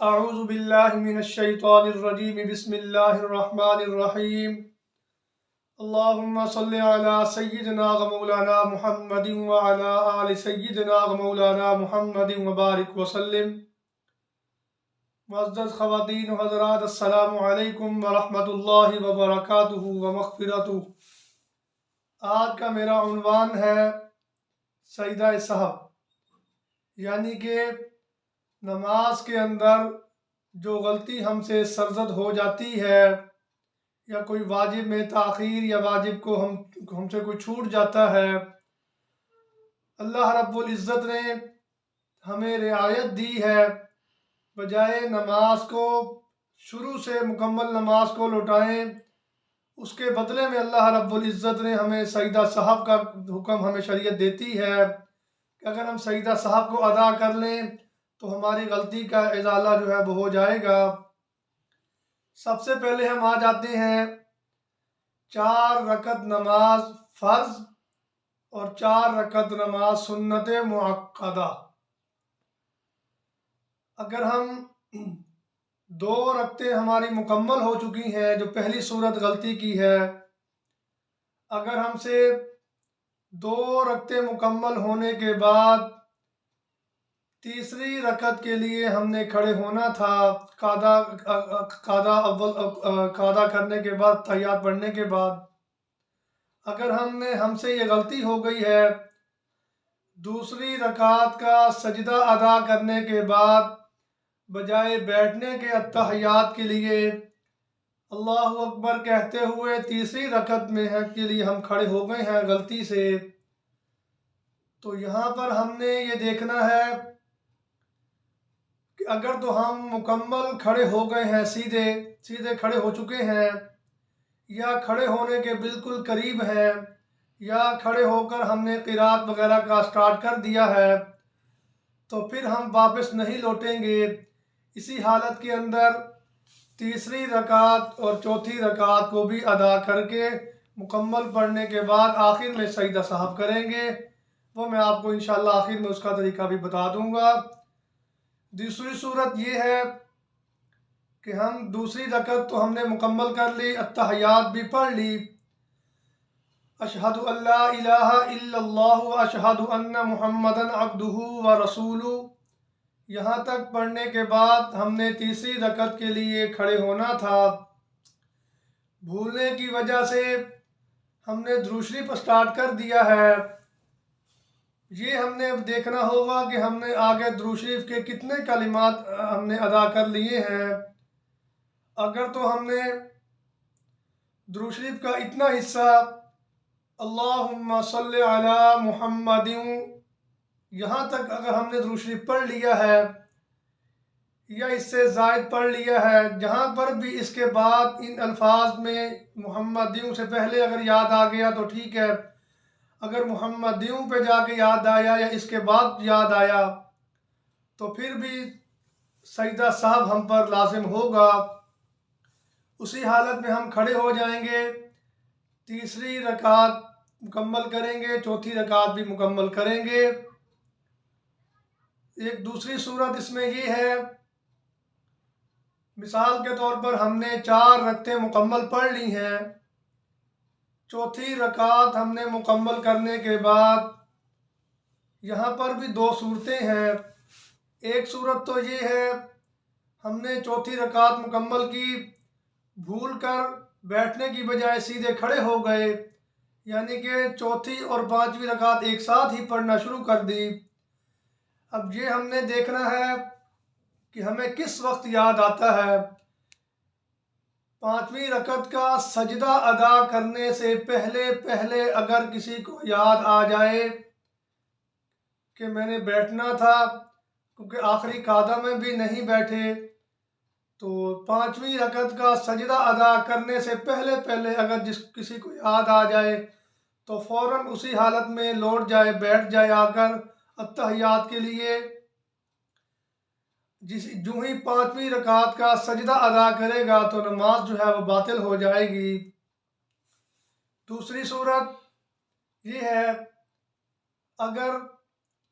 अऊज़ु बिल्लाहि मिनश्शैतानिर्रजीम बिस्मिल्लाहिर्रहमानिर्रहीम अल्लाहुम्मा सल्लि अला सय्यिदिना व मौलाना मुहम्मदिन व अला आलि सय्यिदिना व मौलाना मुहम्मदिन व बारिक व सल्लिम। मुअज़्ज़ज़ ख़वातीन व हज़रात, अस्सलामु अलैकुम व रहमतुल्लाहि व बरकातुहू व मग़फ़िरतुहू। आज का मेरा उन्वान है सजदा सहव, यानी कि नमाज के अंदर जो गलती हमसे सरज़द हो जाती है या कोई वाजिब में ताख़ीर या वाजिब को हमसे कोई छूट जाता है, अल्लाह रब्बुल इज़्ज़त ने हमें रियायत दी है। बजाय नमाज को शुरू से मुकम्मल नमाज को लौटाएं, उसके बदले में अल्लाह रब्बुल इज़्ज़त ने हमें सजदा सहव का हुक्म हमें शरीयत देती है कि अगर हम सजदा सहव को अदा कर लें तो हमारी गलती का इज़ाला जो है वो हो जाएगा। सबसे पहले हम आ जाते हैं 4 रकत नमाज फ़र्ज़ और 4 रकत नमाज सुन्नत मुअक्कदा। अगर हम 2 रकतें हमारी मुकम्मल हो चुकी हैं, जो पहली सूरत गलती की है, अगर हमसे 2 रकतें मुकम्मल होने के बाद तीसरी रकत के लिए हमने खड़े होना था, कादा करने के बाद, तहियात पढ़ने के बाद, अगर हमसे ये गलती हो गई है, दूसरी रकात का सजदा अदा करने के बाद बजाय बैठने के अत्तहियात के लिए अल्लाहु अकबर कहते हुए तीसरी रकत में है के लिए हम खड़े हो गए हैं गलती से, तो यहाँ पर हमने ये देखना है कि अगर तो हम मुकम्मल खड़े हो गए हैं, सीधे सीधे खड़े हो चुके हैं, या खड़े होने के बिल्कुल करीब हैं, या खड़े होकर हमने क़िरात वगैरह का स्टार्ट कर दिया है, तो फिर हम वापस नहीं लौटेंगे। इसी हालत के अंदर तीसरी रकात और चौथी रकात को भी अदा करके मुकम्मल पढ़ने के बाद आखिर में सजदा सहव करेंगे। वो मैं आपको इंशाअल्लाह आखिर में उसका तरीका भी बता दूंगा। दूसरी सूरत ये है कि हम दूसरी रकत तो हमने मुकम्मल कर ली, अत्तहियात भी पढ़ ली, अशहदु अल्ला इलाहा इल्लल्लाहु व अशहदु अन्ना मुहम्मदन अब्दुहु व रसूलुहु, यहाँ तक पढ़ने के बाद हमने तीसरी रकत के लिए खड़े होना था। भूलने की वजह से हमने दुरूद शरीफ स्टार्ट कर दिया है। ये हमने देखना होगा कि हमने आगे दुरूद शरीफ के कितने कलिमात हमने अदा कर लिए हैं। अगर तो हमने दुरूद शरीफ का इतना हिस्सा अल्लाहुम्मा सल्लि अला मुहम्मदिन, यहाँ तक अगर हमने दुरूद शरीफ पढ़ लिया है या इससे ज़ायद पढ़ लिया है, जहाँ पर भी इसके बाद इन अल्फाज में मुहम्मदिन से पहले अगर याद आ गया तो ठीक है, अगर मुहम्मदिन पे जाके याद आया या इसके बाद याद आया तो फिर भी सजदा सहव हम पर लाजिम होगा। उसी हालत में हम खड़े हो जाएंगे, तीसरी रकात मुकम्मल करेंगे, चौथी रकात भी मुकम्मल करेंगे। एक दूसरी सूरत इसमें ये है, मिसाल के तौर पर हमने 4 रकतें मुकम्मल पढ़ ली हैं, चौथी रकात हमने मुकम्मल करने के बाद यहाँ पर भी 2 सूरतें हैं। एक सूरत तो ये है, हमने चौथी रकात मुकम्मल की, भूल कर बैठने की बजाय सीधे खड़े हो गए, यानी कि चौथी और पांचवी रकात एक साथ ही पढ़ना शुरू कर दी। अब ये हमने देखना है कि हमें किस वक्त याद आता है। पांचवी रकत का सजदा अदा करने से पहले पहले अगर किसी को याद आ जाए कि मैंने बैठना था, क्योंकि आखिरी कादा में भी नहीं बैठे, तो पांचवी रकत का सजदा अदा करने से पहले पहले अगर किसी को याद आ जाए तो फ़ौरन उसी हालत में लौट जाए, बैठ जाए आकर अत्तहियात के लिए। जो ही पांचवी रकात का सजदा अदा करेगा तो नमाज जो है वो बातिल हो जाएगी। दूसरी सूरत ये है, अगर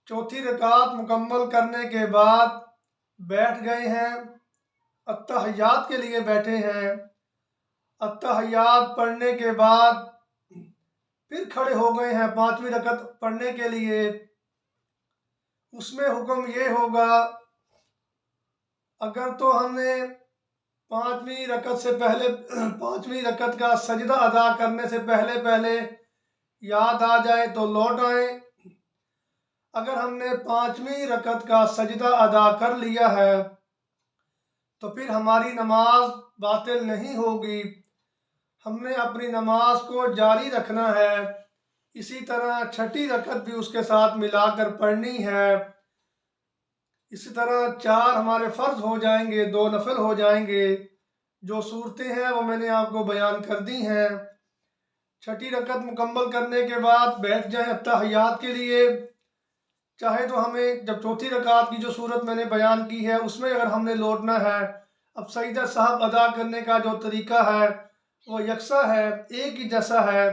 चौथी रकात मुकम्मल करने के बाद बैठ गए हैं, अत्तहियात के लिए बैठे हैं। अत्तहियात पढ़ने के बाद फिर खड़े हो गए हैं 5वीं रकत पढ़ने के लिए। उसमें हुक्म ये होगा, अगर तो हमने 5वीं रकत से पहले 5वीं रकत का सजदा अदा करने से पहले पहले याद आ जाए तो लौट आए। अगर हमने 5वीं रकत का सजदा अदा कर लिया है तो फिर हमारी नमाज बातिल नहीं होगी। हमने अपनी नमाज को जारी रखना है। इसी तरह छठी रकत भी उसके साथ मिलाकर पढ़नी है। इसी तरह 4 हमारे फ़र्ज हो जाएंगे, 2 नफल हो जाएंगे। जो सूरतें हैं वो मैंने आपको बयान कर दी हैं। छठी रकत मुकम्मल करने के बाद बैठ जाएं अत्तहियात के लिए। चाहे तो हमें जब चौथी रकात की जो सूरत मैंने बयान की है उसमें अगर हमने लौटना है, अब सजदा साहब अदा करने का जो तरीका है वो यकसा है, एक ही जैसा है।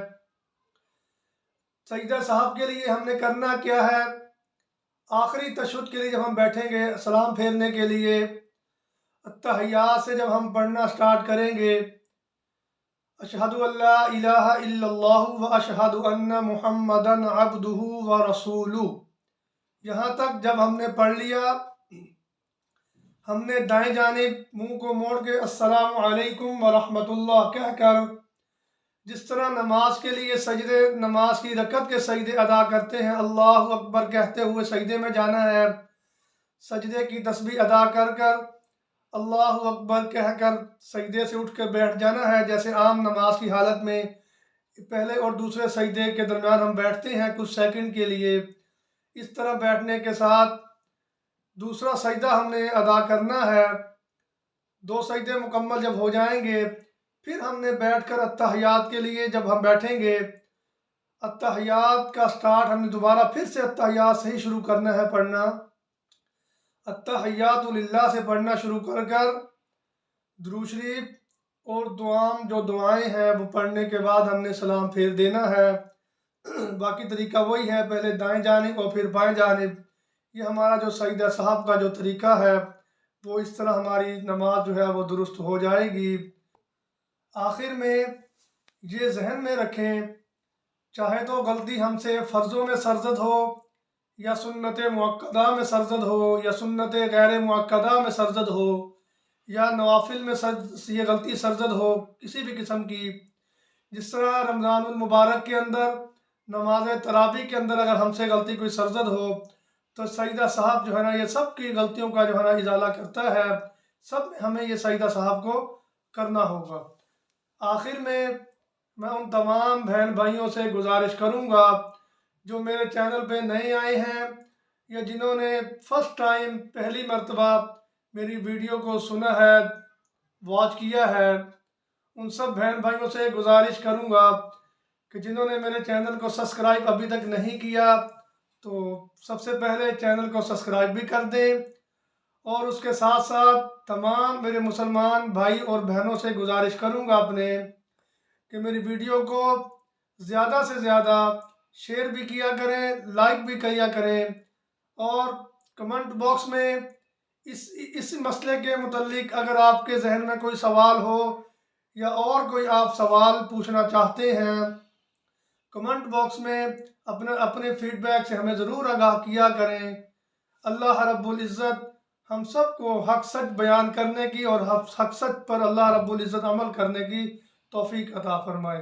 सजदा साहब के लिए हमने करना क्या है, आखिरी तशहुद के लिए जब हम बैठेंगे सलाम फेरने के लिए, अत्तहियात से जब हम पढ़ना स्टार्ट करेंगे, अशहदु अल्ला इलाहा इल्लल्लाहु व अशहदु अन्ना मुहम्मदन अब्दुहु व रसूलुहु, यहाँ तक जब हमने पढ़ लिया, हमने दाएं जानिब मुंह को मोड़ के अस्सलामु अलैकुम व रहमतुल्लाह कहकर, जिस तरह नमाज के लिए सजदे, नमाज की रकत के सजदे अदा करते हैं, अल्लाहु अकबर कहते हुए सजदे में जाना है। सजदे की तस्बीह अदा कर कर अल्लाहु अकबर कहकर सजदे से उठ कर बैठ जाना है। जैसे आम नमाज की हालत में पहले और दूसरे सजदे के दरमियान हम बैठते हैं कुछ सेकंड के लिए, इस तरह बैठने के साथ दूसरा सजदा हमने अदा करना है। 2 सजदे मुकम्मल जब हो जाएंगे फिर हमने बैठकर अत्तहियात के लिए जब हम बैठेंगे, अत्तहियात का स्टार्ट हमने दोबारा फिर से अत्तहियात से ही शुरू करना है पढ़ना। अत्तहियातु लिल्लाह से पढ़ना शुरू कर कर दुरूद शरीफ और दुआम जो दुआएं हैं वो पढ़ने के बाद हमने सलाम फेर देना है। बाकी तरीका वही है, पहले दाएं जानिब और फिर बाएं जानिब। ये हमारा जो सजदा साहब का जो तरीका है वो इस तरह हमारी नमाज जो है वो दुरुस्त हो जाएगी। आखिर में ये जहन में रखें, चाहे तो गलती हमसे फ़र्ज़ों में सरजद हो या सुन्नत मुअक्कदा में सरजद हो या सुन्नत गैर मुअक्कदा में सरजद हो या नवाफिल में ये गलती सरजद हो किसी भी किस्म की, जिस तरह रमज़ानुल मुबारक के अंदर नमाज तरावी के अंदर अगर हमसे गलती कोई सरजद हो तो सजदा साहब जो है ना ये सब की गलतियों का जो है ना इजाला करता है। सब में हमें ये सजदा साहब को करना होगा। आखिर में मैं उन तमाम बहन भाइयों से गुजारिश करूंगा जो मेरे चैनल पे नए आए हैं या जिन्होंने फर्स्ट टाइम पहली मर्तबा मेरी वीडियो को सुना है, वॉच किया है, उन सब बहन भाइयों से गुजारिश करूंगा कि जिन्होंने मेरे चैनल को सब्सक्राइब अभी तक नहीं किया तो सबसे पहले चैनल को सब्सक्राइब भी कर दें, और उसके साथ साथ तमाम मेरे मुसलमान भाई और बहनों से गुजारिश करूंगा अपने कि मेरी वीडियो को ज़्यादा से ज़्यादा शेयर भी किया करें, लाइक भी किया करें, और कमेंट बॉक्स में इस मसले के मुतल्लिक अगर आपके जहन में कोई सवाल हो या और कोई आप सवाल पूछना चाहते हैं, कमेंट बॉक्स में अपने फीडबैक से हमें ज़रूर आगाह किया करें। अल्लाह रब्बुल इज़्ज़त हम सबको हक सच बयान करने की और हक सच पर अल्लाह रब्बुल इज़्ज़त अमल करने की तौफीक अता फरमाए।